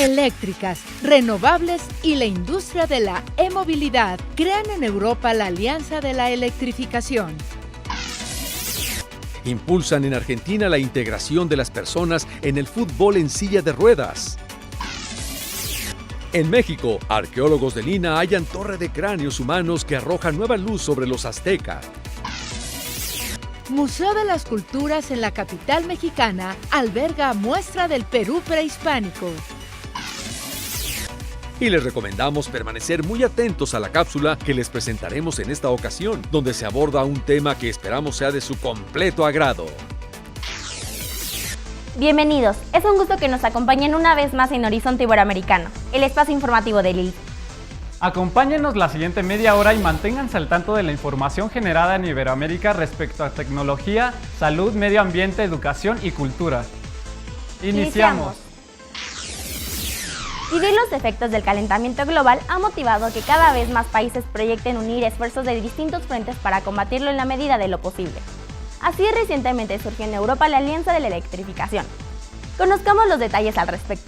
Eléctricas, renovables y la industria de la e-movilidad crean en Europa la Alianza de la Electrificación. Impulsan en Argentina la integración de las personas en el fútbol en silla de ruedas. En México, arqueólogos de Lina hallan torre de cráneos humanos que arroja nueva luz sobre los aztecas. Museo de las Culturas en la capital mexicana alberga muestra del Perú prehispánico. Y les recomendamos permanecer muy atentos a la cápsula que les presentaremos en esta ocasión, donde se aborda un tema que esperamos sea de su completo agrado. Bienvenidos, es un gusto que nos acompañen una vez más en Horizonte Iberoamericano, el espacio informativo del ILS. Acompáñenos la siguiente media hora y manténganse al tanto de la información generada en Iberoamérica respecto a tecnología, salud, medio ambiente, educación y cultura. Iniciamos. Vivir los efectos del calentamiento global ha motivado que cada vez más países proyecten unir esfuerzos de distintos frentes para combatirlo en la medida de lo posible. Así, recientemente surgió en Europa la Alianza de la Electrificación. Conozcamos los detalles al respecto.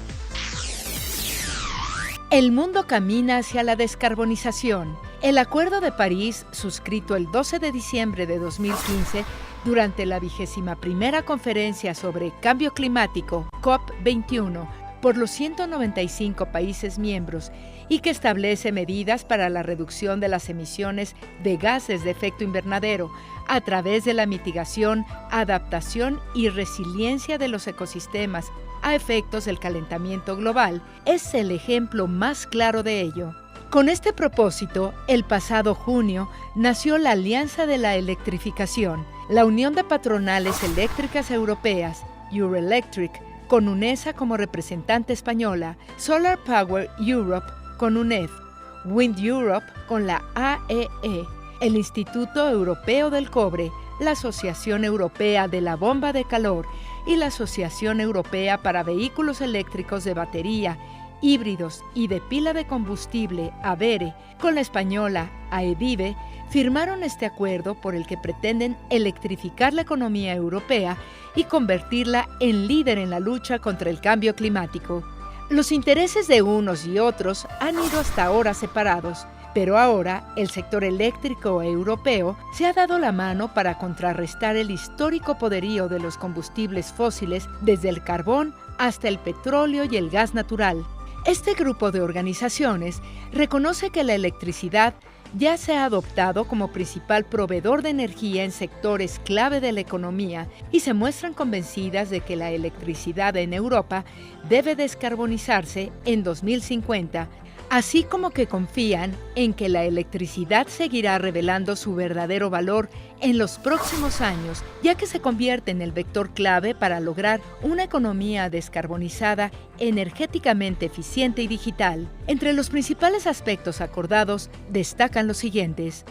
El mundo camina hacia la descarbonización. El Acuerdo de París, suscrito el 12 de diciembre de 2015, durante la 21ª Conferencia sobre Cambio Climático, COP21, por los 195 países miembros y que establece medidas para la reducción de las emisiones de gases de efecto invernadero a través de la mitigación, adaptación y resiliencia de los ecosistemas a efectos del calentamiento global, es el ejemplo más claro de ello. Con este propósito, el pasado junio nació la Alianza de la Electrificación, la Unión de Patronales Eléctricas Europeas, Euroelectric, con UNESA como representante española, Solar Power Europe con UNED, Wind Europe con la AEE, el Instituto Europeo del Cobre, la Asociación Europea de la Bomba de Calor y la Asociación Europea para Vehículos Eléctricos de Batería, Híbridos y de Pila de Combustible, AVERE, con la española AEDIVE, firmaron este acuerdo por el que pretenden electrificar la economía europea y convertirla en líder en la lucha contra el cambio climático. Los intereses de unos y otros han ido hasta ahora separados, pero ahora el sector eléctrico europeo se ha dado la mano para contrarrestar el histórico poderío de los combustibles fósiles desde el carbón hasta el petróleo y el gas natural. Este grupo de organizaciones reconoce que la electricidad ya se ha adoptado como principal proveedor de energía en sectores clave de la economía y se muestran convencidas de que la electricidad en Europa debe descarbonizarse en 2050, así como que confían en que la electricidad seguirá revelando su verdadero valor en los próximos años, ya que se convierte en el vector clave para lograr una economía descarbonizada, energéticamente eficiente y digital. Entre los principales aspectos acordados destacan los siguientes.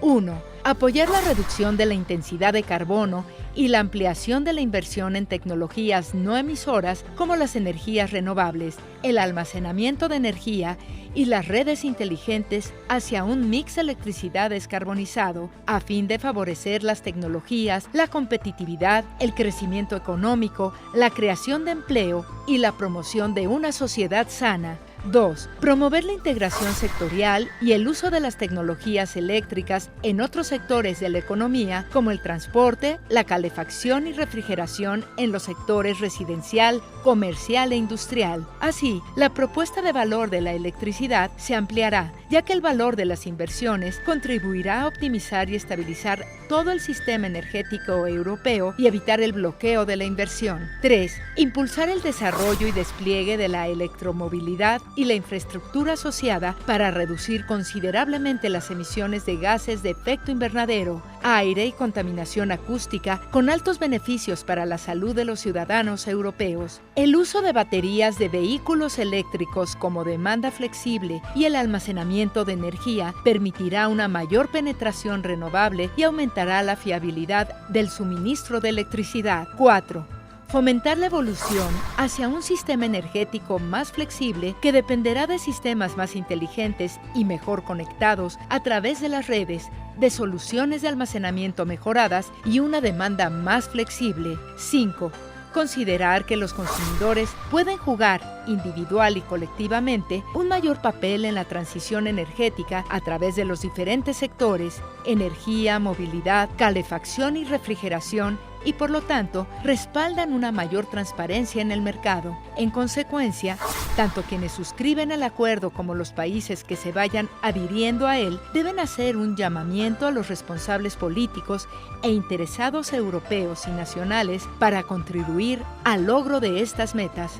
1. Apoyar la reducción de la intensidad de carbono y la ampliación de la inversión en tecnologías no emisoras como las energías renovables, el almacenamiento de energía y las redes inteligentes hacia un mix de electricidad descarbonizado, a fin de favorecer las tecnologías, la competitividad, el crecimiento económico, la creación de empleo y la promoción de una sociedad sana. 2. Promover la integración sectorial y el uso de las tecnologías eléctricas en otros sectores de la economía, como el transporte, la calefacción y refrigeración en los sectores residencial, comercial e industrial. Así, la propuesta de valor de la electricidad se ampliará, ya que el valor de las inversiones contribuirá a optimizar y estabilizar todo el sistema energético europeo y evitar el bloqueo de la inversión. 3. Impulsar el desarrollo y despliegue de la electromovilidad y la infraestructura asociada para reducir considerablemente las emisiones de gases de efecto invernadero, aire y contaminación acústica, con altos beneficios para la salud de los ciudadanos europeos. El uso de baterías de vehículos eléctricos como demanda flexible y el almacenamiento de energía permitirá una mayor penetración renovable y aumentará la fiabilidad del suministro de electricidad. 4. Fomentar la evolución hacia un sistema energético más flexible que dependerá de sistemas más inteligentes y mejor conectados a través de las redes, de soluciones de almacenamiento mejoradas y una demanda más flexible. 5. considerar que los consumidores pueden jugar, individual y colectivamente, un mayor papel en la transición energética a través de los diferentes sectores: energía, movilidad, calefacción y refrigeración, y por lo tanto respaldan una mayor transparencia en el mercado. En consecuencia, tanto quienes suscriben el acuerdo como los países que se vayan adhiriendo a él deben hacer un llamamiento a los responsables políticos e interesados europeos y nacionales para contribuir al logro de estas metas.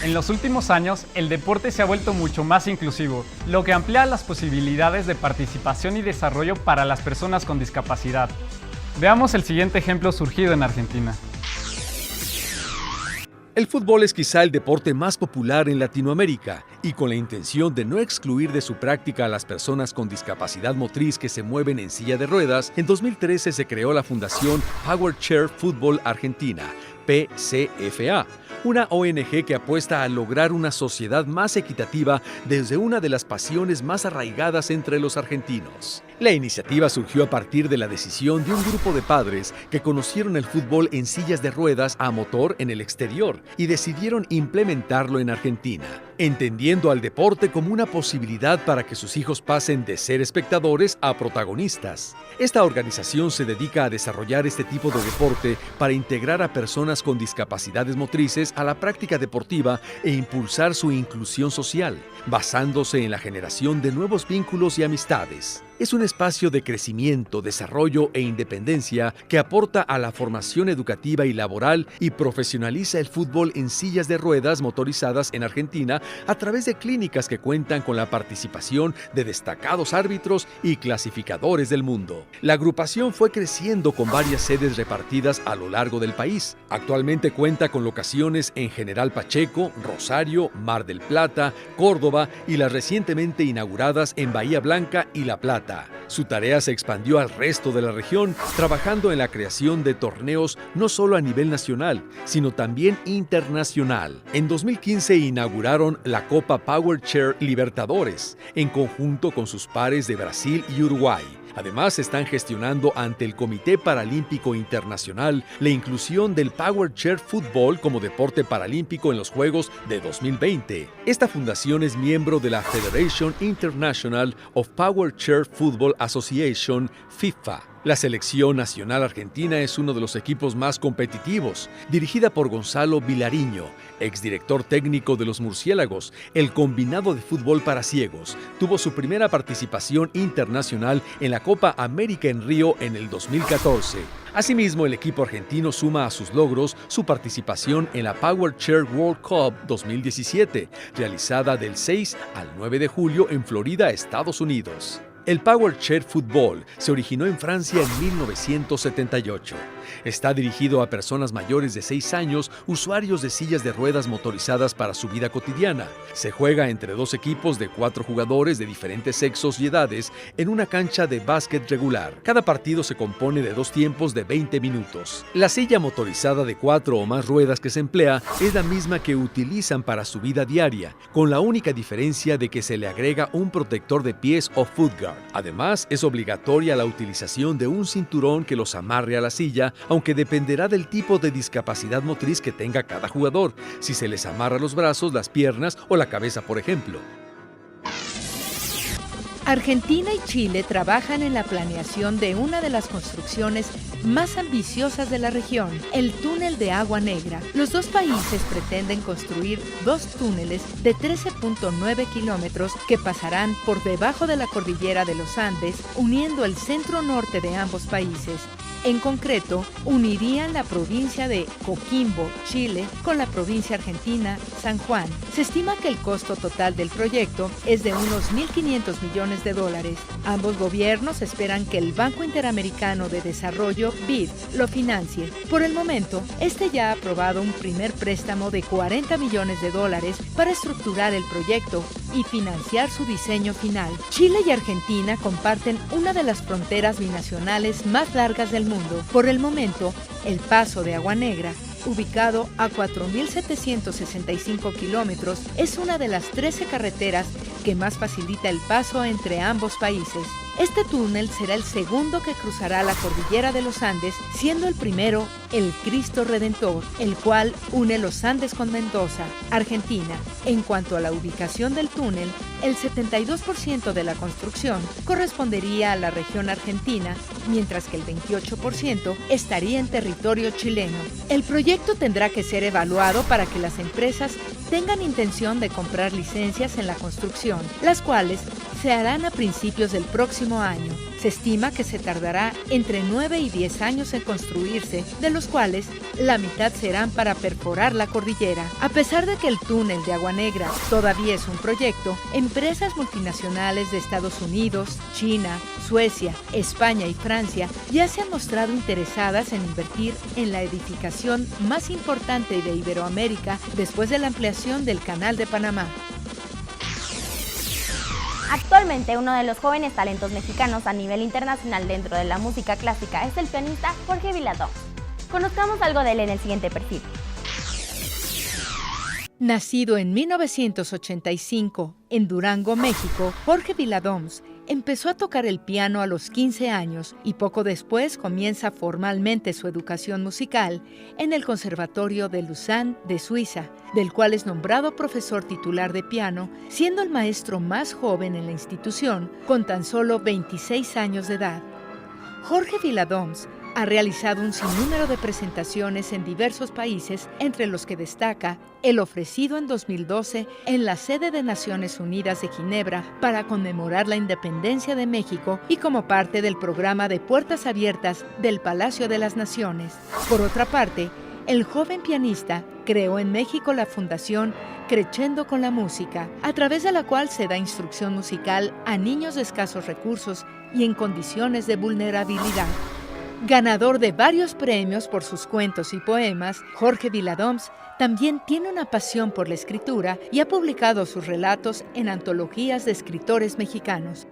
En los últimos años, el deporte se ha vuelto mucho más inclusivo, lo que amplía las posibilidades de participación y desarrollo para las personas con discapacidad. Veamos el siguiente ejemplo surgido en Argentina. El fútbol es quizá el deporte más popular en Latinoamérica, y con la intención de no excluir de su práctica a las personas con discapacidad motriz que se mueven en silla de ruedas, en 2013 se creó la Fundación Power Chair Fútbol Argentina, PCFA, una ONG que apuesta a lograr una sociedad más equitativa desde una de las pasiones más arraigadas entre los argentinos. La iniciativa surgió a partir de la decisión de un grupo de padres que conocieron el fútbol en sillas de ruedas a motor en el exterior y decidieron implementarlo en Argentina, entendiendo al deporte como una posibilidad para que sus hijos pasen de ser espectadores a protagonistas. Esta organización se dedica a desarrollar este tipo de deporte para integrar a personas con discapacidades motrices a la práctica deportiva e impulsar su inclusión social, basándose en la generación de nuevos vínculos y amistades. Es un espacio de crecimiento, desarrollo e independencia que aporta a la formación educativa y laboral y profesionaliza el fútbol en sillas de ruedas motorizadas en Argentina a través de clínicas que cuentan con la participación de destacados árbitros y clasificadores del mundo. La agrupación fue creciendo con varias sedes repartidas a lo largo del país. Actualmente cuenta con locaciones en General Pacheco, Rosario, Mar del Plata, Córdoba y las recientemente inauguradas en Bahía Blanca y La Plata. Su tarea se expandió al resto de la región, trabajando en la creación de torneos no solo a nivel nacional, sino también internacional. En 2015 inauguraron la Copa Power Chair Libertadores, en conjunto con sus pares de Brasil y Uruguay. Además, están gestionando ante el Comité Paralímpico Internacional la inclusión del Power Chair Fútbol como deporte paralímpico en los Juegos de 2020. Esta fundación es miembro de la Federation International of Power Chair Football Association, FIFA. La selección nacional argentina es uno de los equipos más competitivos, dirigida por Gonzalo Vilariño, exdirector técnico de los Murciélagos, el combinado de fútbol para ciegos. Tuvo su primera participación internacional en la Copa América en Río en el 2014. Asimismo, el equipo argentino suma a sus logros su participación en la Power Chair World Cup 2017, realizada del 6 al 9 de julio en Florida, Estados Unidos. El Power Chair Football se originó en Francia en 1978. Está dirigido a personas mayores de 6 años, usuarios de sillas de ruedas motorizadas para su vida cotidiana. Se juega entre dos equipos de 4 jugadores de diferentes sexos y edades en una cancha de básquet regular. Cada partido se compone de 2 tiempos de 20 minutos. La silla motorizada de 4 o más ruedas que se emplea es la misma que utilizan para su vida diaria, con la única diferencia de que se le agrega un protector de pies o foot guard. Además, es obligatoria la utilización de un cinturón que los amarre a la silla, aunque dependerá del tipo de discapacidad motriz que tenga cada jugador, si se les amarra los brazos, las piernas o la cabeza, por ejemplo. Argentina y Chile trabajan en la planeación de una de las construcciones más ambiciosas de la región, el túnel de Agua Negra. Los dos países pretenden construir 2 túneles de 13.9 kilómetros que pasarán por debajo de la cordillera de los Andes, uniendo el centro norte de ambos países. En concreto, unirían la provincia de Coquimbo, Chile, con la provincia argentina, San Juan. Se estima que el costo total del proyecto es de unos $1.500 millones. Ambos gobiernos esperan que el Banco Interamericano de Desarrollo, BID, lo financie. Por el momento, este ya ha aprobado un primer préstamo de $40 millones para estructurar el proyecto y financiar su diseño final. Chile y Argentina comparten una de las fronteras binacionales más largas del mundo. Por el momento, el paso de Agua Negra, ubicado a 4.765 kilómetros, es una de las 13 carreteras que más facilita el paso entre ambos países. Este túnel será el segundo que cruzará la cordillera de los Andes, siendo el primero el Cristo Redentor, el cual une los Andes con Mendoza, Argentina. En cuanto a la ubicación del túnel, el 72% de la construcción correspondería a la región argentina, mientras que el 28% estaría en territorio chileno. El proyecto tendrá que ser evaluado para que las empresas tengan intención de comprar licencias en la construcción, las cuales se harán a principios del próximo año. Se estima que se tardará entre 9 y 10 años en construirse, de los cuales la mitad serán para perforar la cordillera. A pesar de que el túnel de Agua Negra todavía es un proyecto, empresas multinacionales de Estados Unidos, China, Suecia, España y Francia ya se han mostrado interesadas en invertir en la edificación más importante de Iberoamérica después de la ampliación del Canal de Panamá. Actualmente, uno de los jóvenes talentos mexicanos a nivel internacional dentro de la música clásica es el pianista Jorge Viladón. Conozcamos algo de él en el siguiente perfil. Nacido en 1985 en Durango, México, Jorge Viladoms empezó a tocar el piano a los 15 años y poco después comienza formalmente su educación musical en el Conservatorio de Lausanne de Suiza, del cual es nombrado profesor titular de piano, siendo el maestro más joven en la institución con tan solo 26 años de edad. Jorge Viladoms ha realizado un sinnúmero de presentaciones en diversos países, entre los que destaca el ofrecido en 2012 en la sede de Naciones Unidas de Ginebra para conmemorar la independencia de México y como parte del programa de Puertas Abiertas del Palacio de las Naciones. Por otra parte, el joven pianista creó en México la Fundación Creciendo con la Música, a través de la cual se da instrucción musical a niños de escasos recursos y en condiciones de vulnerabilidad. Ganador de varios premios por sus cuentos y poemas, Jorge Viladoms también tiene una pasión por la escritura y ha publicado sus relatos en antologías de escritores mexicanos.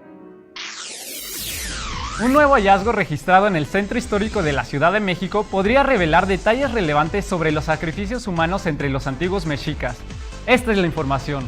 Un nuevo hallazgo registrado en el Centro Histórico de la Ciudad de México podría revelar detalles relevantes sobre los sacrificios humanos entre los antiguos mexicas. Esta es la información.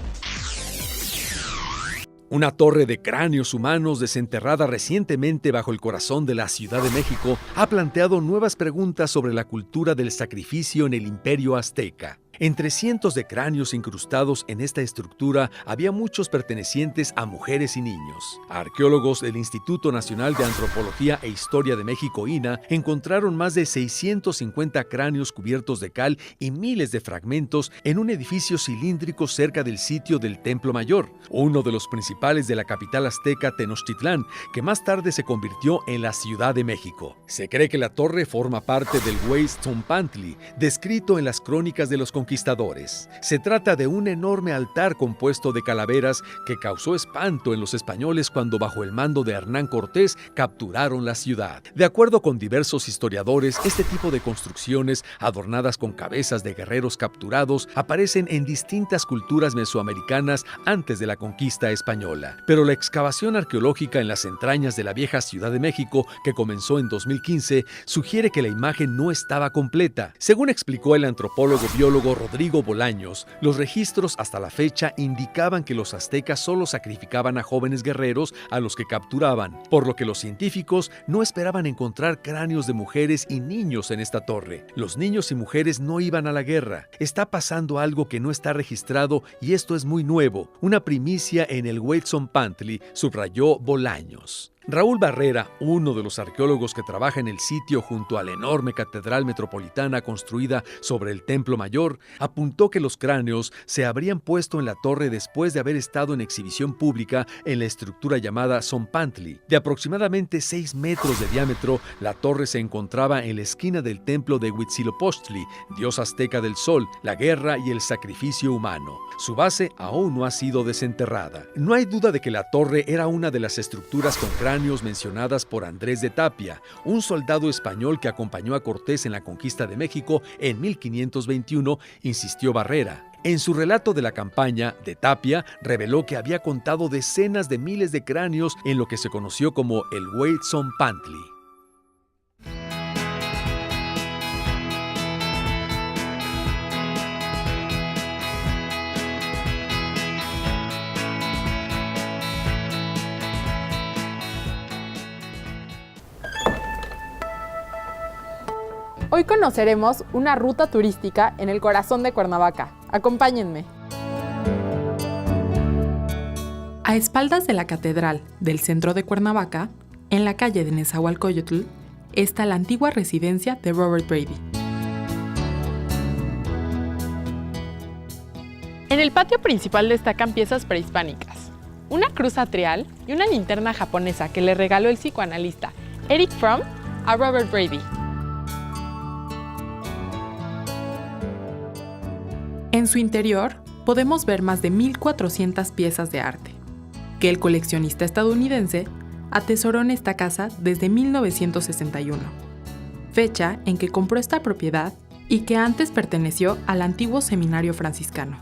Una torre de cráneos humanos desenterrada recientemente bajo el corazón de la Ciudad de México ha planteado nuevas preguntas sobre la cultura del sacrificio en el Imperio Azteca. Entre cientos de cráneos incrustados en esta estructura había muchos pertenecientes a mujeres y niños. Arqueólogos del Instituto Nacional de Antropología e Historia de México, INAH, encontraron más de 650 cráneos cubiertos de cal y miles de fragmentos en un edificio cilíndrico cerca del sitio del Templo Mayor, uno de los principales de la capital azteca Tenochtitlán, que más tarde se convirtió en la Ciudad de México. Se cree que la torre forma parte del Hueytzompantli, descrito en las crónicas de los conquistadores. Se trata de un enorme altar compuesto de calaveras que causó espanto en los españoles cuando bajo el mando de Hernán Cortés capturaron la ciudad. De acuerdo con diversos historiadores, este tipo de construcciones adornadas con cabezas de guerreros capturados aparecen en distintas culturas mesoamericanas antes de la conquista española. Pero la excavación arqueológica en las entrañas de la vieja Ciudad de México, que comenzó en 2015, sugiere que la imagen no estaba completa. Según explicó el antropólogo biólogo Rodrigo Bolaños, los registros hasta la fecha indicaban que los aztecas solo sacrificaban a jóvenes guerreros a los que capturaban, por lo que los científicos no esperaban encontrar cráneos de mujeres y niños en esta torre. Los niños y mujeres no iban a la guerra. Está pasando algo que no está registrado y esto es muy nuevo, una primicia en el Hueytzompantli, subrayó Bolaños. Raúl Barrera, uno de los arqueólogos que trabaja en el sitio junto a la enorme catedral metropolitana construida sobre el Templo Mayor, apuntó que los cráneos se habrían puesto en la torre después de haber estado en exhibición pública en la estructura llamada Zompantli. De aproximadamente 6 metros de diámetro, la torre se encontraba en la esquina del templo de Huitzilopochtli, dios azteca del sol, la guerra y el sacrificio humano. Su base aún no ha sido desenterrada. No hay duda de que la torre era una de las estructuras con cráneos mencionadas por Andrés de Tapia, un soldado español que acompañó a Cortés en la conquista de México en 1521, insistió Barrera. En su relato de la campaña, de Tapia reveló que había contado decenas de miles de cráneos en lo que se conoció como el Hueytzompantli. Hoy conoceremos una ruta turística en el corazón de Cuernavaca. Acompáñenme. A espaldas de la Catedral del centro de Cuernavaca, en la calle de Nezahualcóyotl, está la antigua residencia de Robert Brady. En el patio principal destacan piezas prehispánicas, una cruz atrial y una linterna japonesa que le regaló el psicoanalista Erich Fromm a Robert Brady. En su interior podemos ver más de 1,400 piezas de arte, que el coleccionista estadounidense atesoró en esta casa desde 1961, fecha en que compró esta propiedad y que antes perteneció al antiguo seminario franciscano.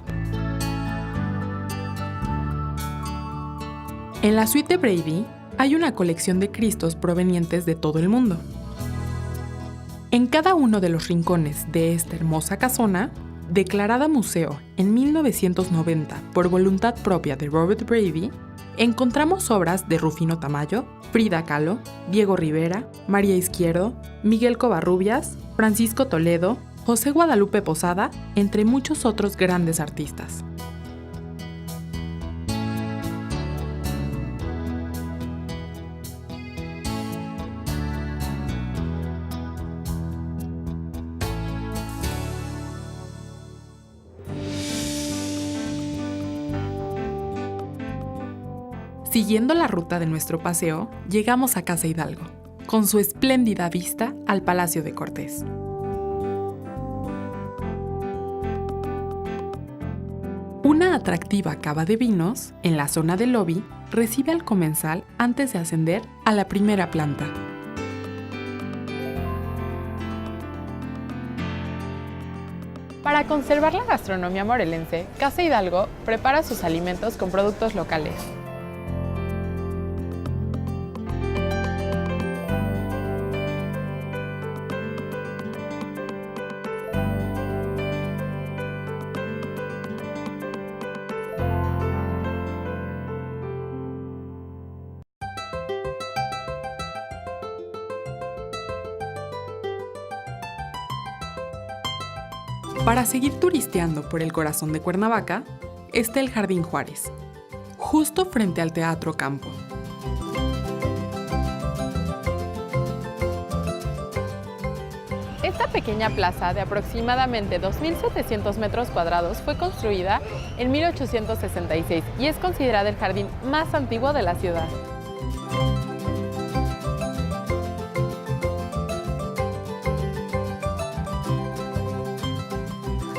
En la suite de Brady hay una colección de Cristos provenientes de todo el mundo. En cada uno de los rincones de esta hermosa casona, declarada museo en 1990 por voluntad propia de Robert Brady, encontramos obras de Rufino Tamayo, Frida Kahlo, Diego Rivera, María Izquierdo, Miguel Covarrubias, Francisco Toledo, José Guadalupe Posada, entre muchos otros grandes artistas. Siguiendo la ruta de nuestro paseo, llegamos a Casa Hidalgo, con su espléndida vista al Palacio de Cortés. Una atractiva cava de vinos, en la zona del lobby, recibe al comensal antes de ascender a la primera planta. Para conservar la gastronomía morelense, Casa Hidalgo prepara sus alimentos con productos locales. Para seguir turisteando por el corazón de Cuernavaca, está el Jardín Juárez, justo frente al Teatro Campo. Esta pequeña plaza de aproximadamente 2.700 metros cuadrados fue construida en 1866 y es considerada el jardín más antiguo de la ciudad.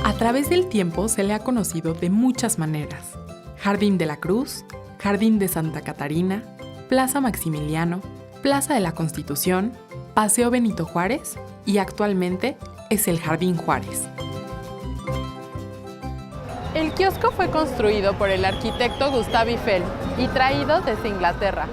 A través del tiempo se le ha conocido de muchas maneras: Jardín de la Cruz, Jardín de Santa Catarina, Plaza Maximiliano, Plaza de la Constitución, Paseo Benito Juárez y actualmente es el Jardín Juárez. El kiosco fue construido por el arquitecto Gustave Eiffel y traído desde Inglaterra.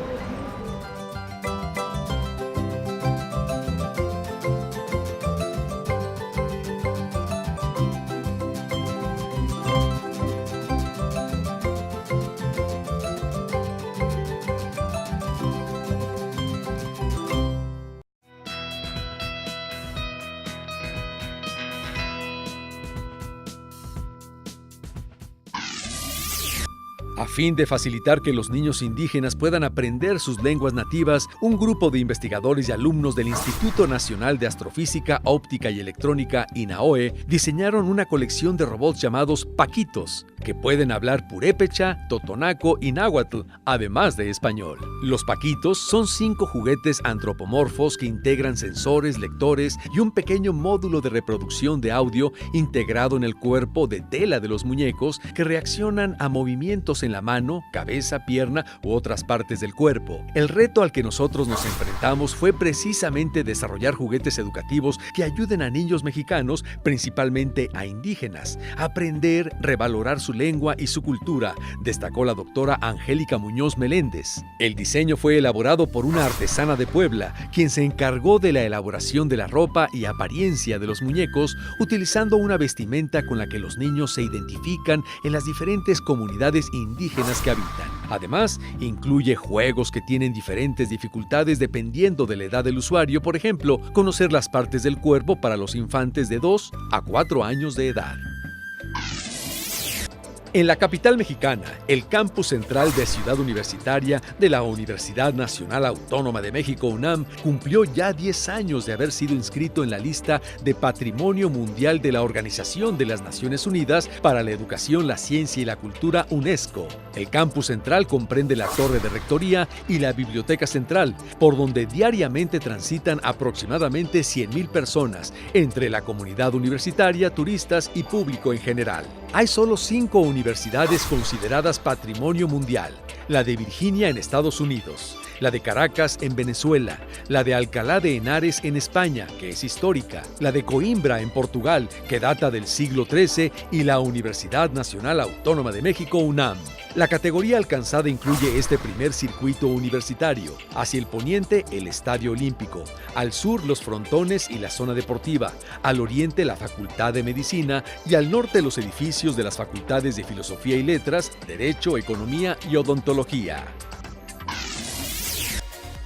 A fin de facilitar que los niños indígenas puedan aprender sus lenguas nativas, un grupo de investigadores y alumnos del Instituto Nacional de Astrofísica, Óptica y Electrónica, INAOE, diseñaron una colección de robots llamados Paquitos, que pueden hablar purépecha, totonaco y náhuatl, además de español. Los Paquitos son 5 juguetes antropomorfos que integran sensores, lectores y un pequeño módulo de reproducción de audio integrado en el cuerpo de tela de los muñecos que reaccionan a movimientos en la mano, cabeza, pierna u otras partes del cuerpo. El reto al que nosotros nos enfrentamos fue precisamente desarrollar juguetes educativos que ayuden a niños mexicanos, principalmente a indígenas, a aprender, revalorar su lengua y su cultura, destacó la doctora Angélica Muñoz Meléndez. El diseño fue elaborado por una artesana de Puebla, quien se encargó de la elaboración de la ropa y apariencia de los muñecos, utilizando una vestimenta con la que los niños se identifican en las diferentes comunidades indígenas indígenas que habitan. Además, incluye juegos que tienen diferentes dificultades dependiendo de la edad del usuario, por ejemplo, conocer las partes del cuerpo para los infantes de 2 a 4 años de edad. En la capital mexicana, el campus central de Ciudad Universitaria de la Universidad Nacional Autónoma de México, UNAM, cumplió ya 10 años de haber sido inscrito en la lista de Patrimonio Mundial de la Organización de las Naciones Unidas para la Educación, la Ciencia y la Cultura, UNESCO. El campus central comprende la torre de rectoría y la biblioteca central, por donde diariamente transitan aproximadamente 100,000 personas, entre la comunidad universitaria, turistas y público en general. Hay solo 5 universidades consideradas Patrimonio Mundial: la de Virginia en Estados Unidos, la de Caracas en Venezuela, la de Alcalá de Henares en España, que es histórica, la de Coimbra en Portugal, que data del siglo XIII, y la Universidad Nacional Autónoma de México, UNAM. La categoría alcanzada incluye este primer circuito universitario: hacia el poniente, el Estadio Olímpico; al sur, los frontones y la zona deportiva; al oriente, la Facultad de Medicina; y al norte, los edificios de las facultades de Filosofía y Letras, Derecho, Economía y Odontología.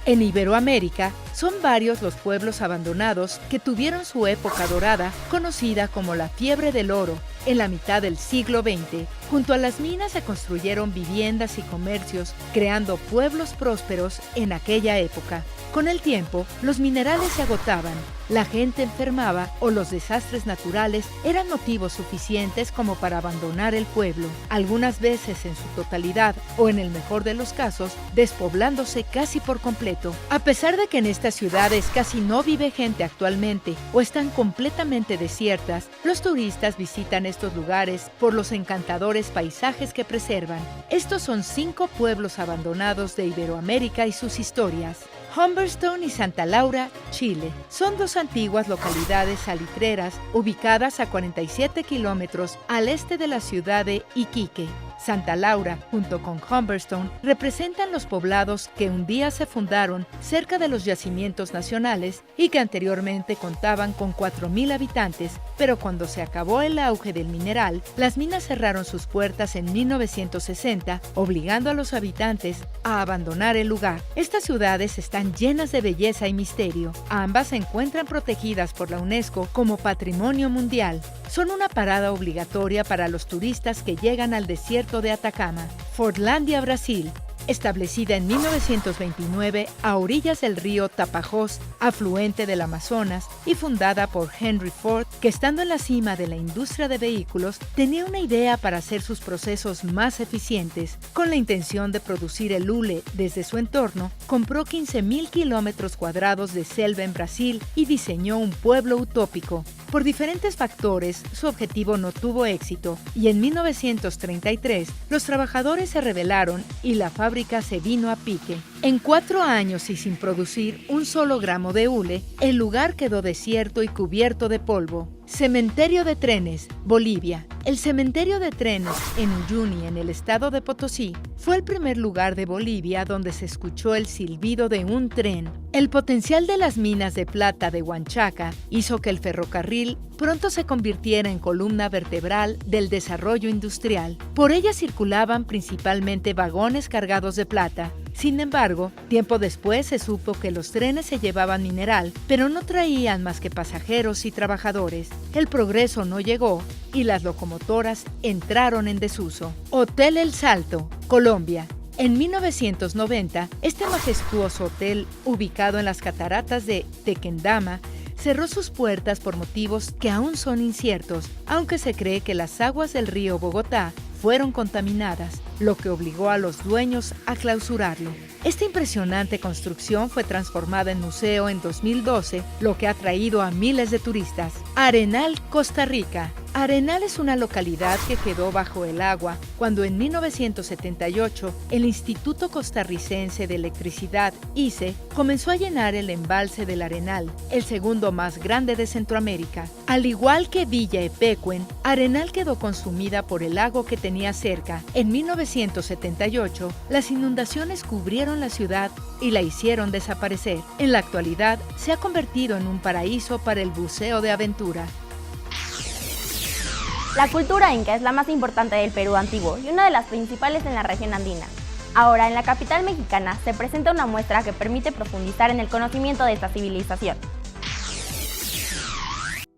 En Iberoamérica, son varios los pueblos abandonados que tuvieron su época dorada, conocida como la fiebre del oro. En la mitad del siglo XX, junto a las minas se construyeron viviendas y comercios, creando pueblos prósperos en aquella época. Con el tiempo, los minerales se agotaban, la gente enfermaba o los desastres naturales eran motivos suficientes como para abandonar el pueblo, algunas veces en su totalidad o, en el mejor de los casos, despoblándose casi por completo. A pesar de que en estas ciudades casi no vive gente actualmente o están completamente desiertas, los turistas visitan estos lugares por los encantadores paisajes que preservan. Estos son 5 pueblos abandonados de Iberoamérica y sus historias. Humberstone y Santa Laura, Chile, son 2 antiguas localidades salitreras ubicadas a 47 kilómetros al este de la ciudad de Iquique. Santa Laura, junto con Humberstone, representan los poblados que un día se fundaron cerca de los yacimientos nacionales y que anteriormente contaban con 4,000 habitantes, pero cuando se acabó el auge del mineral, las minas cerraron sus puertas en 1960, obligando a los habitantes a abandonar el lugar. Estas ciudades están llenas de belleza y misterio. Ambas se encuentran protegidas por la UNESCO como Patrimonio Mundial. Son una parada obligatoria para los turistas que llegan al desierto de Atacama. Fordlandia, Brasil. Establecida en 1929 a orillas del río Tapajós, afluente del Amazonas, y fundada por Henry Ford, que estando en la cima de la industria de vehículos, tenía una idea para hacer sus procesos más eficientes. Con la intención de producir el hule desde su entorno, compró 15,000 kilómetros cuadrados de selva en Brasil y diseñó un pueblo utópico. Por diferentes factores, su objetivo no tuvo éxito y en 1933 los trabajadores se rebelaron y la fábrica se vino a pique. En 4 años y sin producir un solo gramo de hule, el lugar quedó desierto y cubierto de polvo. Cementerio de trenes, Bolivia. El cementerio de trenes en Uyuni, en el estado de Potosí, fue el primer lugar de Bolivia donde se escuchó el silbido de un tren. El potencial de las minas de plata de Huanchaca hizo que el ferrocarril pronto se convirtiera en columna vertebral del desarrollo industrial. Por ella circulaban principalmente vagones cargados de plata. Sin embargo, tiempo después se supo que los trenes se llevaban mineral, pero no traían más que pasajeros y trabajadores. El progreso no llegó y las locomotoras entraron en desuso. Hotel El Salto, Colombia. En 1990, este majestuoso hotel, ubicado en las cataratas de Tequendama, cerró sus puertas por motivos que aún son inciertos, aunque se cree que las aguas del río Bogotá fueron contaminadas, lo que obligó a los dueños a clausurarlo. Esta impresionante construcción fue transformada en museo en 2012, lo que ha atraído a miles de turistas. Arenal, Costa Rica. Arenal es una localidad que quedó bajo el agua cuando en 1978 el Instituto Costarricense de Electricidad, ICE, comenzó a llenar el embalse del Arenal, el segundo más grande de Centroamérica. Al igual que Villa Epecuen, Arenal quedó consumida por el lago que tenía cerca. En 1978, las inundaciones cubrieron la ciudad y la hicieron desaparecer. En la actualidad, se ha convertido en un paraíso para el buceo de aventura. La cultura inca es la más importante del Perú antiguo y una de las principales en la región andina. Ahora, en la capital mexicana, se presenta una muestra que permite profundizar en el conocimiento de esta civilización.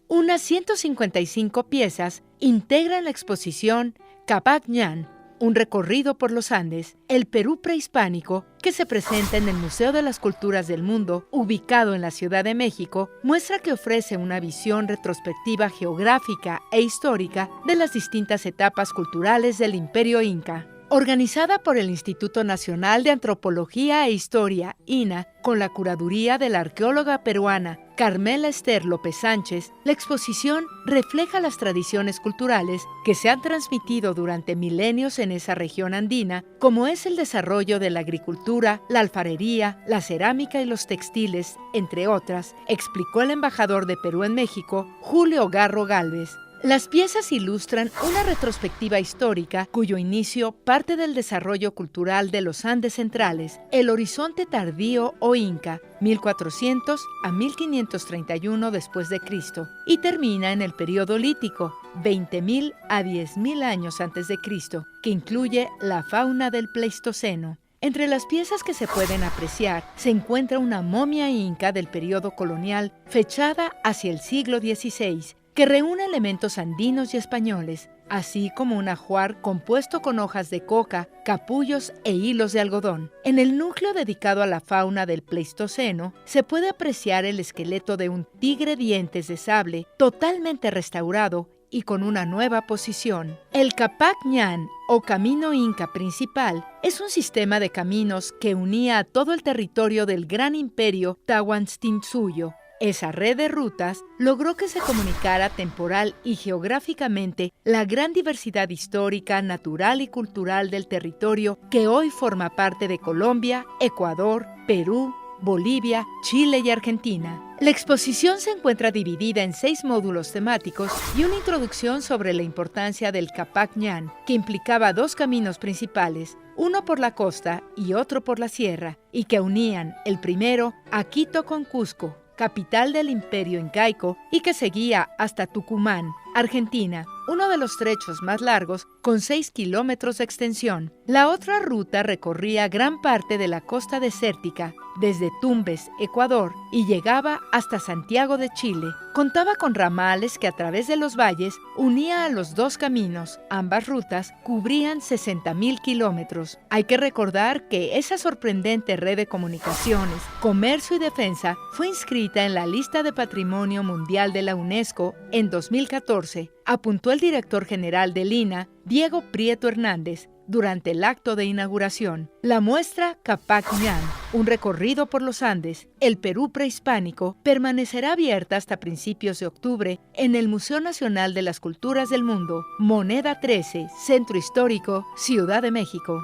Unas 155 piezas integran la exposición Capac Ñan, un recorrido por los Andes, el Perú prehispánico, que se presenta en el Museo de las Culturas del Mundo, ubicado en la Ciudad de México, muestra que ofrece una visión retrospectiva geográfica e histórica de las distintas etapas culturales del Imperio Inca. Organizada por el Instituto Nacional de Antropología e Historia, INAH, con la curaduría de la arqueóloga peruana Carmela Esther López Sánchez, la exposición refleja las tradiciones culturales que se han transmitido durante milenios en esa región andina, como es el desarrollo de la agricultura, la alfarería, la cerámica y los textiles, entre otras, explicó el embajador de Perú en México, Julio Garro Gálvez. Las piezas ilustran una retrospectiva histórica cuyo inicio parte del desarrollo cultural de los Andes centrales, el horizonte tardío o inca, 1400 a 1531 después de Cristo, y termina en el periodo lítico, 20.000 a 10.000 años antes de Cristo, que incluye la fauna del Pleistoceno. Entre las piezas que se pueden apreciar se encuentra una momia inca del periodo colonial fechada hacia el siglo XVI, que reúne elementos andinos y españoles, así como un ajuar compuesto con hojas de coca, capullos e hilos de algodón. En el núcleo dedicado a la fauna del Pleistoceno, se puede apreciar el esqueleto de un tigre dientes de sable totalmente restaurado y con una nueva posición. El Capac Ñan, o Camino Inca Principal, es un sistema de caminos que unía a todo el territorio del gran imperio Tahuantinsuyo. Esa red de rutas logró que se comunicara temporal y geográficamente la gran diversidad histórica, natural y cultural del territorio que hoy forma parte de Colombia, Ecuador, Perú, Bolivia, Chile y Argentina. La exposición se encuentra dividida en 6 módulos temáticos y una introducción sobre la importancia del Capac Ñan, que implicaba 2 caminos principales, uno por la costa y otro por la sierra, y que unían el primero a Quito con Cusco, capital del Imperio Incaico, y que seguía hasta Tucumán, Argentina, uno de los trechos más largos, con 6 kilómetros de extensión. La otra ruta recorría gran parte de la costa desértica, desde Tumbes, Ecuador, y llegaba hasta Santiago de Chile. Contaba con ramales que a través de los valles unía a los 2 caminos. Ambas rutas cubrían 60.000 kilómetros. Hay que recordar que esa sorprendente red de comunicaciones, comercio y defensa fue inscrita en la lista de Patrimonio Mundial de la UNESCO en 2014, apuntó el director general del INAH, Diego Prieto Hernández, durante el acto de inauguración. La muestra Capac Ñan, un recorrido por los Andes, el Perú prehispánico, permanecerá abierta hasta principios de octubre en el Museo Nacional de las Culturas del Mundo, Moneda 13, Centro Histórico, Ciudad de México.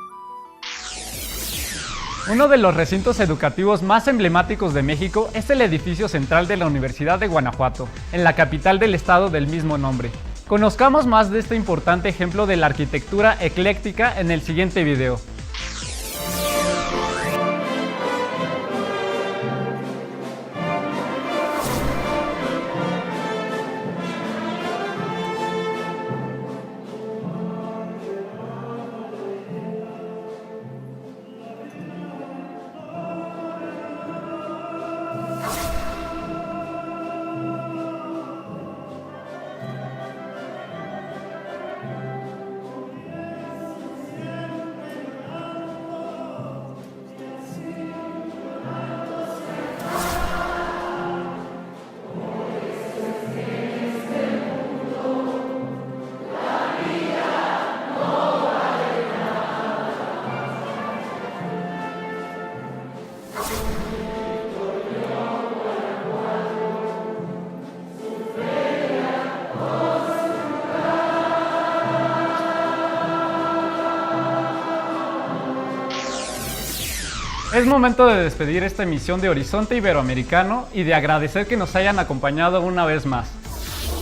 Uno de los recintos educativos más emblemáticos de México es el edificio central de la Universidad de Guanajuato, en la capital del estado del mismo nombre. Conozcamos más de este importante ejemplo de la arquitectura ecléctica en el siguiente video. Es momento de despedir esta emisión de Horizonte Iberoamericano y de agradecer que nos hayan acompañado una vez más.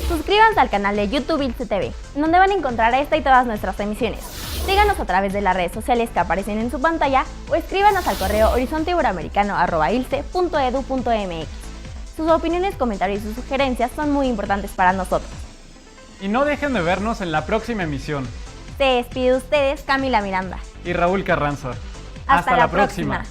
Suscríbanse al canal de YouTube Ilse TV, donde van a encontrar esta y todas nuestras emisiones. Síganos a través de las redes sociales que aparecen en su pantalla o escríbanos al correo horizonteiberoamericano@ilse.edu.mx. Sus opiniones, comentarios y sugerencias son muy importantes para nosotros. Y no dejen de vernos en la próxima emisión. Se despide de ustedes Camila Miranda. Y Raúl Carranza. Hasta la próxima.